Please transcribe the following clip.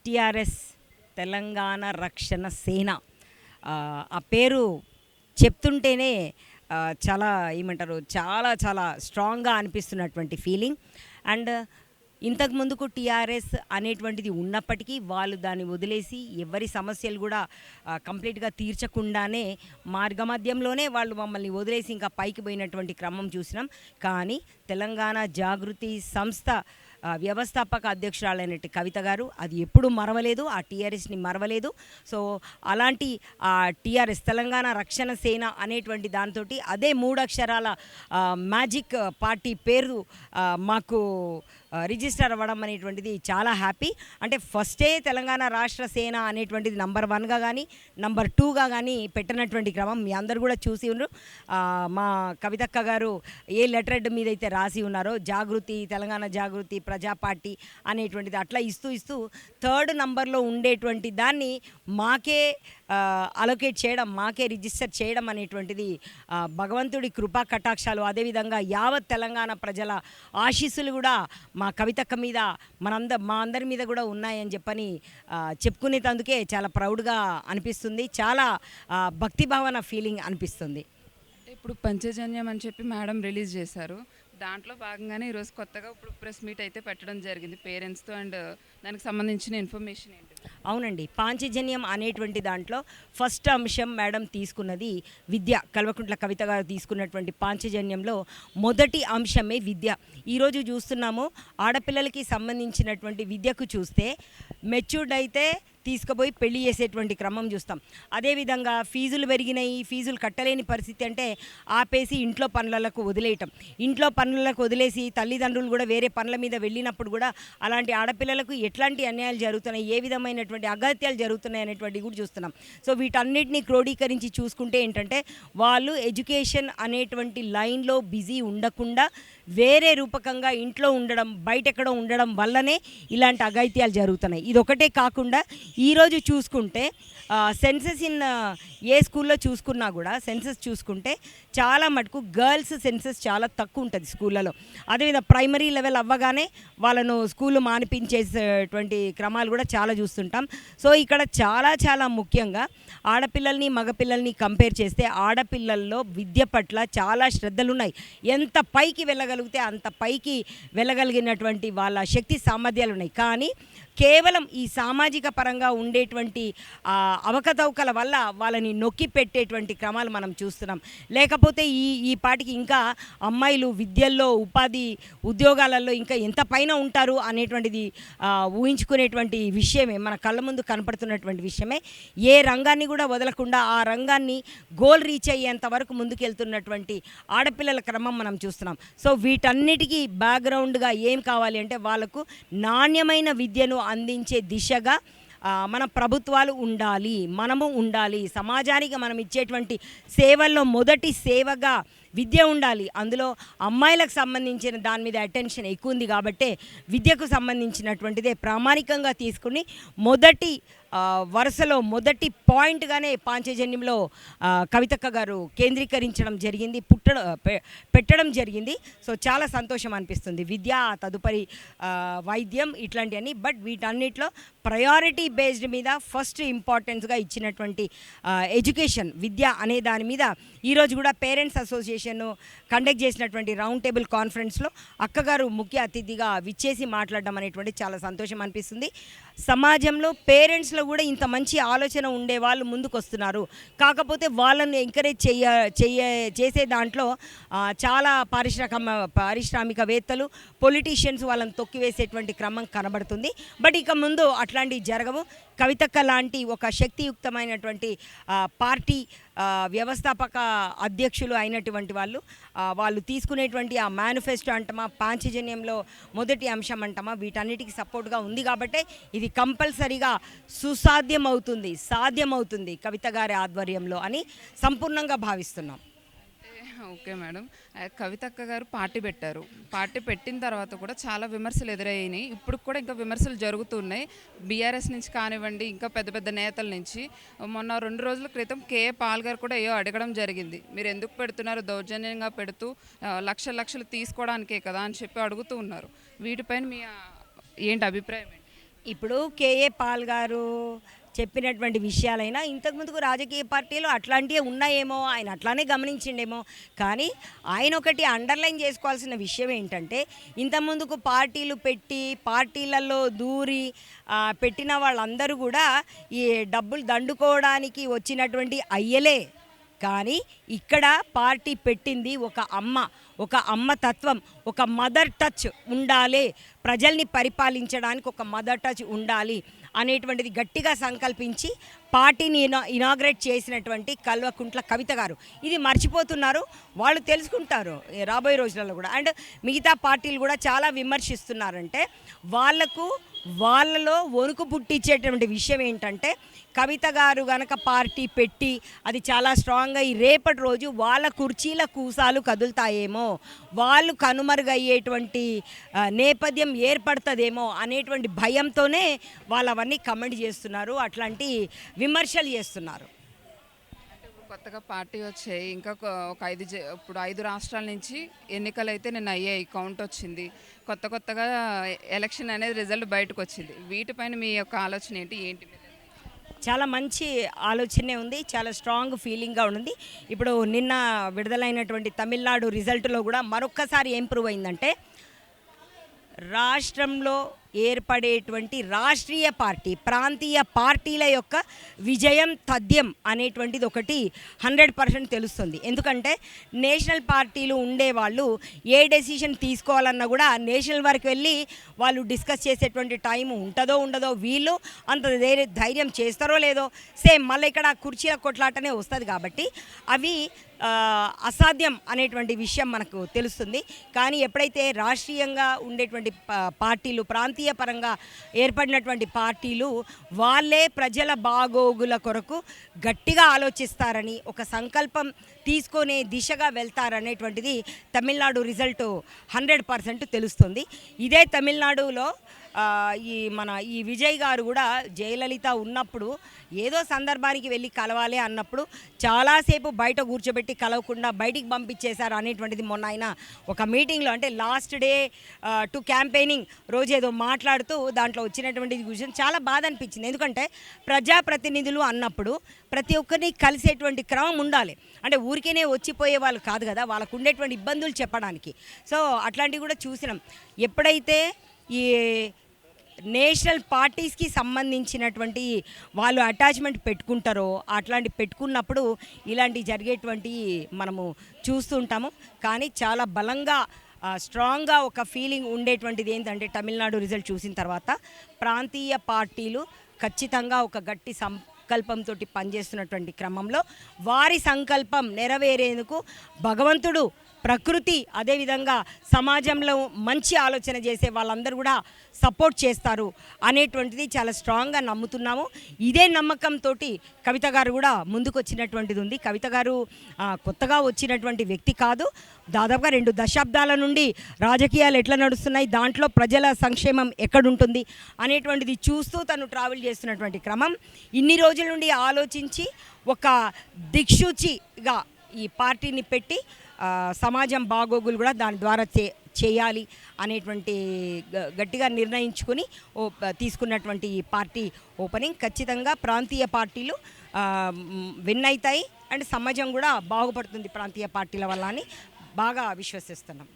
TRS Telangana రక్షణ సేన ఆ పేరు చెప్తుంటేనే చాలా ఏమంటారు చాలా చాలా స్ట్రాంగ్గా అనిపిస్తున్నటువంటి ఫీలింగ్. అండ్ ఇంతకు ముందుకు టీఆర్ఎస్ అనేటువంటిది ఉన్నప్పటికీ వాళ్ళు దాన్ని వదిలేసి ఎవరి సమస్యలు కూడా కంప్లీట్గా తీర్చకుండానే మార్గమధ్యంలోనే వాళ్ళు మమ్మల్ని వదిలేసి ఇంకా పైకి పోయినటువంటి క్రమం చూసినాం. కానీ తెలంగాణ జాగృతి సంస్థ వ్యవస్థాపక అధ్యక్షురాలైనట్టు కవిత గారు అది ఎప్పుడు మరవలేదు, ఆ టీఆర్ఎస్ని మరవలేదు. సో అలాంటి ఆ టీఆర్ఎస్ తెలంగాణ రక్షణ సేన అనేటువంటి దాంతో అదే 3 అక్షరాల మ్యాజిక్ పార్టీ పేరు మాకు రిజిస్టర్ అవ్వడం అనేటువంటిది చాలా హ్యాపీ. అంటే ఫస్టే తెలంగాణ రాష్ట్ర సేన అనేటువంటిది నంబర్ 1గా కానీ నంబర్ 2గా కానీ పెట్టినటువంటి క్రమం మీ అందరు కూడా చూసి ఉన్నారు. మా కవితక్క గారు ఏ లెటర్ హెడ్ మీద అయితే రాసి ఉన్నారో జాగృతి, తెలంగాణ జాగృతి, ప్రజా పార్టీ అనేటువంటిది అట్లా ఇస్తూ 3rd నంబర్లో ఉండేటువంటి దాన్ని మాకే అలొకేట్ చేయడం, మాకే రిజిస్టర్ చేయడం అనేటువంటిది భగవంతుడి కృపా కటాక్షాలు, అదేవిధంగా యావత్ తెలంగాణ ప్రజల ఆశీస్సులు కూడా మా కవితక్క మీద మా అందరి మీద కూడా ఉన్నాయని చెప్పని చెప్పుకునేటందుకే చాలా ప్రౌడ్గా అనిపిస్తుంది. చాలా భక్తిభావన ఫీలింగ్ అనిపిస్తుంది. ఇప్పుడు పంచజన్యం అని చెప్పి మేడం రిలీజ్ చేశారు. దాంట్లో భాగంగానే ఈరోజు కొత్తగా ఇప్పుడు ప్రెస్ మీట్ అయితే పెట్టడం జరిగింది పేరెంట్స్తో. అండ్ దానికి సంబంధించిన ఇన్ఫర్మేషన్ ఏంటి? అవునండి, పాంచజన్యం అనేటువంటి దాంట్లో ఫస్ట్ అంశం మేడం తీసుకున్నది విద్య. కల్వకుంట్ల కవిత గారు తీసుకున్నటువంటి పాంచజన్యంలో మొదటి అంశమే విద్య. ఈరోజు చూస్తున్నాము ఆడపిల్లలకి సంబంధించినటువంటి విద్యకు చూస్తే మెచ్యూర్డ్ అయితే తీసుకుపోయి పెళ్లి చేసేటువంటి క్రమం చూస్తాం. అదేవిధంగా ఫీజులు పెరిగినాయి, ఫీజులు కట్టలేని పరిస్థితి అంటే ఆపేసి ఇంట్లో పనులకు వదిలేయటం. ఇంట్లో పనులకు వదిలేసి తల్లిదండ్రులు కూడా వేరే పనుల మీద వెళ్ళినప్పుడు కూడా అలాంటి ఆడపిల్లలకు ఎట్లాంటి అన్యాయాలు జరుగుతున్నాయి, ఏ విధమైనటువంటి అగత్యాలు జరుగుతున్నాయి అనేటువంటివి కూడా చూస్తున్నాం. సో వీటన్నిటిని క్రోడీకరించి చూసుకుంటే ఏంటంటే వాళ్ళు ఎడ్యుకేషన్ అనేటువంటి లైన్లో బిజీ ఉండకుండా వేరే రూపకంగా ఇంట్లో ఉండడం, బయటెక్కడో ఉండడం వల్లనే ఇలాంటి అఘాయిత్యాలు జరుగుతున్నాయి. ఇది ఒకటే కాకుండా ఈరోజు చూసుకుంటే సెన్సస్ ఇన్ ఏ స్కూల్లో చూసుకున్నా కూడా సెన్సస్ చూసుకుంటే చాలా మటుకు గర్ల్స్ సెన్సస్ చాలా తక్కువ ఉంటుంది స్కూళ్ళలో. అదేవిధంగా ప్రైమరీ లెవెల్ అవ్వగానే వాళ్ళను స్కూళ్ళు మానిపించేసేటువంటి క్రమాలు కూడా చాలా చూస్తుంటాం. సో ఇక్కడ చాలా చాలా ముఖ్యంగా ఆడపిల్లల్ని మగపిల్లల్ని కంపేర్ చేస్తే ఆడపిల్లల్లో విద్య పట్ల చాలా శ్రద్ధలు ఉన్నాయి. ఎంత పైకి వెళ్ళగలిగితే అంత పైకి వెళ్ళగలిగినటువంటి వాళ్ళ శక్తి సామర్థ్యాలు ఉన్నాయి. కానీ కేవలం ఈ సామాజిక పరంగా ఉండేటువంటి అవకతవకల వల్ల వాళ్ళని నొక్కి పెట్టేటువంటి క్రమాలు మనం చూస్తున్నాం. లేకపోతే ఈ పాటికి ఇంకా అమ్మాయిలు విద్యల్లో, ఉపాధి ఉద్యోగాలలో ఇంకా ఎంత పైన ఉంటారు అనేటువంటిది ఊహించుకునేటువంటి విషయమే, మన కళ్ళ ముందు కనపడుతున్నటువంటి విషయమే. ఏ రంగాన్ని కూడా వదలకుండా ఆ రంగాన్ని గోల్ రీచ్ అయ్యేంత వరకు ముందుకెళ్తున్నటువంటి ఆడపిల్లల క్రమం మనం చూస్తున్నాం. సో వీటన్నిటికీ బ్యాక్గ్రౌండ్గా ఏం కావాలి అంటే వాళ్ళకు నాణ్యమైన విద్యను అందించే దిశగా మన ప్రభుత్వాలు ఉండాలి, మనము ఉండాలి. సమాజానికి మనం ఇచ్చేటువంటి సేవల్లో మొదటి సేవగా విద్య ఉండాలి. అందులో అమ్మాయిలకు సంబంధించిన దాని మీద అటెన్షన్ ఎక్కువ ఉంది కాబట్టి విద్యకు సంబంధించినటువంటిదే ప్రామాణికంగా తీసుకుని మొదటి వరుసలో మొదటి పాయింట్గానే పాంచజన్యంలో కవితక్క గారు కేంద్రీకరించడం జరిగింది, పెట్టడం జరిగింది. సో చాలా సంతోషం అనిపిస్తుంది. విద్య, తదుపరి వైద్యం, ఇట్లాంటివన్నీ. బట్ వీటన్నిటిలో ప్రయారిటీ బేస్డ్ మీద ఫస్ట్ ఇంపార్టెన్స్గా ఇచ్చినటువంటి ఎడ్యుకేషన్, విద్య అనే దాని మీద ఈరోజు కూడా పేరెంట్స్ అసోసియేషన్ కండక్ట్ చేసినటువంటి రౌండ్ టేబుల్ కాన్ఫరెన్స్లో అక్కగారు ముఖ్య అతిథిగా విచ్చేసి మాట్లాడడం అనేటువంటి చాలా సంతోషం అనిపిస్తుంది. సమాజంలో పేరెంట్స్లో కూడా ఇంత మంచి ఆలోచన ఉండే వాళ్ళు ముందుకు వస్తున్నారు. కాకపోతే వాళ్ళని ఎంకరేజ్ చేసే దాంట్లో చాలా పారిశ్రామికవేత్తలు, పొలిటీషియన్స్ వాళ్ళని తొక్కివేసేటువంటి క్రమం కనబడుతుంది. బట్ ఇక ముందు అట్లాంటివి జరగవు. కవితక్క లాంటి ఒక శక్తియుక్తమైనటువంటి పార్టీ వ్యవస్థాపక అధ్యక్షులు అయినటువంటి వాళ్ళు తీసుకునేటువంటి ఆ మేనిఫెస్టో అంటమా, పాంచజన్యంలో మొదటి అంశం అంటమా, వీటన్నిటికీ సపోర్ట్గా ఉంది కాబట్టి ఇది కంపల్సరీగా సాధ్యమవుతుంది కవిత గారి ఆధ్వర్యంలో అని సంపూర్ణంగా భావిస్తున్నాం. ఓకే మేడం, కవితక్క గారు పార్టీ పెట్టారు. పార్టీ పెట్టిన తర్వాత కూడా చాలా విమర్శలు ఎదురయ్యాయి. ఇప్పుడు కూడా ఇంకా విమర్శలు జరుగుతున్నాయి బీఆర్ఎస్ నుంచి కానివ్వండి, ఇంకా పెద్ద పెద్ద నేతల నుంచి. మొన్న 2 రోజుల క్రితం కేఏ పాల్ గారు కూడా అడగడం జరిగింది, మీరు ఎందుకు పెడుతున్నారు, దౌర్జన్యంగా పెడుతూ లక్షలు తీసుకోవడానికే కదా అని చెప్పి అడుగుతూ ఉన్నారు. వీటిపైన మీ ఏంటి అభిప్రాయం ఏంటి? ఇప్పుడు కేఏ పాల్ గారు చెప్పినటువంటి విషయాలైనా ఇంతకుముందుకు రాజకీయ పార్టీలు అట్లాంటివి ఉన్నాయేమో, ఆయన అట్లానే గమనించిండేమో. కానీ ఆయన ఒకటి అండర్లైన్ చేసుకోవాల్సిన విషయం ఏంటంటే, ఇంతకుముందుకు పార్టీలు పెట్టి పార్టీలలో దూరి పెట్టిన వాళ్ళందరూ కూడా ఈ డబ్బులు దండుకోవడానికి వచ్చినటువంటి అయ్యలే. కానీ ఇక్కడ పార్టీ పెట్టింది ఒక అమ్మ తత్వం, ఒక మదర్ టచ్ ఉండాలి, ప్రజల్ని పరిపాలించడానికి ఒక మదర్ టచ్ ఉండాలి అనేటువంటిది గట్టిగా సంకల్పించి పార్టీని ఇనాగ్రేట్ చేసినటువంటి కల్వకుంట్ల కవిత గారు. ఇది మర్చిపోతున్నారు, వాళ్ళు తెలుసుకుంటారు రాబోయే రోజులలో కూడా. అండ్ మిగతా పార్టీలు కూడా చాలా విమర్శిస్తున్నారంటే వాళ్ళలో వణుకు పుట్టించేటువంటి విషయం ఏంటంటే, కవిత గారు గనక పార్టీ పెట్టి అది చాలా స్ట్రాంగ్గా ఈ రేపటి రోజు వాళ్ళ కుర్చీల కూసాలు కదులుతాయేమో, వాళ్ళు కనుమరుగయ్యేటువంటి నేపథ్యం ఏర్పడుతుందేమో అనేటువంటి భయంతోనే వాళ్ళు అవన్నీ కమెంట్ చేస్తున్నారు, అట్లాంటి విమర్శలు చేస్తున్నారు. కొత్తగా పార్టీ వచ్చాయి, ఇంకా ఒక ఇప్పుడు 5 రాష్ట్రాల నుంచి ఎన్నికలు అయితే నిన్న అయ్యాయి, కౌంట్ వచ్చింది. కొత్తగా ఎలక్షన్ అనేది రిజల్ట్ బయటకు వచ్చింది. వీటిపైన మీ యొక్క ఆలోచన ఏంటి? చాలా మంచి ఆలోచనే ఉంది, చాలా స్ట్రాంగ్ ఫీలింగ్గా ఉంది. ఇప్పుడు నిన్న విడుదలైనటువంటి తమిళనాడు రిజల్ట్లో కూడా మరొక్కసారి ఏం ప్రూవ్ అయిందంటే, రాష్ట్రంలో ఏర్పడేటువంటి రాష్ట్రీయ పార్టీ, ప్రాంతీయ పార్టీల యొక్క విజయం తథ్యం అనేటువంటిది ఒకటి 100% తెలుస్తుంది. ఎందుకంటే నేషనల్ పార్టీలు ఉండేవాళ్ళు ఏ డెసిషన్ తీసుకోవాలన్నా కూడా నేషనల్ వరకు వెళ్ళి వాళ్ళు డిస్కస్ చేసేటువంటి టైం ఉంటుందో ఉండదో, వీళ్ళు అంత ధైర్యం చేస్తారో లేదో, సేమ్ మళ్ళీ ఇక్కడ కుర్చీల కొట్లాటనే వస్తుంది. కాబట్టి అవి అసాధ్యం అనేటువంటి విషయం మనకు తెలుస్తుంది. కానీ ఎప్పుడైతే రాష్ట్రీయంగా ఉండేటువంటి పార్టీలు, ప్రాంతీయ పరంగా ఏర్పడినటువంటి పార్టీలు వాళ్ళే ప్రజల బాగోగుల కొరకు గట్టిగా ఆలోచిస్తారని, ఒక సంకల్పం తీసుకునే దిశగా వెళ్తారనేటువంటిది తమిళనాడు రిజల్ట్ 100% తెలుస్తుంది. ఇదే తమిళనాడులో ఈ విజయ్ గారు కూడా జయలలిత ఉన్నప్పుడు ఏదో సందర్భానికి వెళ్ళి కలవాలి అన్నప్పుడు చాలాసేపు బయట కూర్చోబెట్టి కలవకుండా బయటికి పంపించేశారు అనేటువంటిది మొన్న ఆయన ఒక మీటింగ్లో, అంటే లాస్ట్ డే టు క్యాంపెయినింగ్ రోజు ఏదో మాట్లాడుతూ దాంట్లో వచ్చినటువంటి విషయం చాలా బాధ అనిపించింది. ఎందుకంటే ప్రజాప్రతినిధులు అన్నప్పుడు ప్రతి ఒక్కరిని కలిసేటువంటి క్రమం ఉండాలి. అంటే ఊరికేనే వచ్చిపోయే వాళ్ళు కాదు కదా, వాళ్ళకు ఉండేటువంటి ఇబ్బందులు చెప్పడానికి. సో అట్లాంటివి కూడా చూసినాం. ఎప్పుడైతే ఈ నేషనల్ పార్టీస్కి సంబంధించినటువంటి వాళ్ళు అటాచ్మెంట్ పెట్టుకుంటారో, అట్లాంటి పెట్టుకున్నప్పుడు ఇలాంటి జరిగేటువంటి మనము చూస్తుంటాము. కానీ చాలా బలంగా స్ట్రాంగ్గా ఒక ఫీలింగ్ ఉండేటువంటిది ఏంటంటే, తమిళనాడు రిజల్ట్ చూసిన తర్వాత ప్రాంతీయ పార్టీలు ఖచ్చితంగా ఒక గట్టి సంకల్పంతో పనిచేస్తున్నటువంటి క్రమంలో వారి సంకల్పం నెరవేరేందుకు భగవంతుడు, ప్రకృతి, అదేవిధంగా సమాజంలో మంచి ఆలోచన చేసే వాళ్ళందరూ కూడా సపోర్ట్ చేస్తారు అనేటువంటిది చాలా స్ట్రాంగ్గా నమ్ముతున్నాము. ఇదే నమ్మకంతో కవిత గారు కూడా ముందుకు వచ్చినటువంటిది ఉంది. కవిత గారు కొత్తగా వచ్చినటువంటి వ్యక్తి కాదు. దాదాపుగా 2 దశాబ్దాల నుండి రాజకీయాలు ఎట్లా నడుస్తున్నాయి, దాంట్లో ప్రజల సంక్షేమం ఎక్కడుంటుంది అనేటువంటిది చూస్తూ తను ట్రావెల్ చేస్తున్నటువంటి క్రమం. ఇన్ని రోజుల నుండి ఆలోచించి ఒక దిక్సూచిగా ఈ పార్టీని పెట్టి సమాజం బాగోగులు కూడా దాని ద్వారా చేయాలి అనేటువంటి గట్టిగా నిర్ణయించుకొని తీసుకున్నటువంటి ఈ పార్టీ ఓపెనింగ్ ఖచ్చితంగా ప్రాంతీయ పార్టీలు విన్ అవుతాయి అండ్ సమాజం కూడా బాగుపడుతుంది ప్రాంతీయ పార్టీల వల్ల అని బాగా విశ్వసిస్తున్నాం.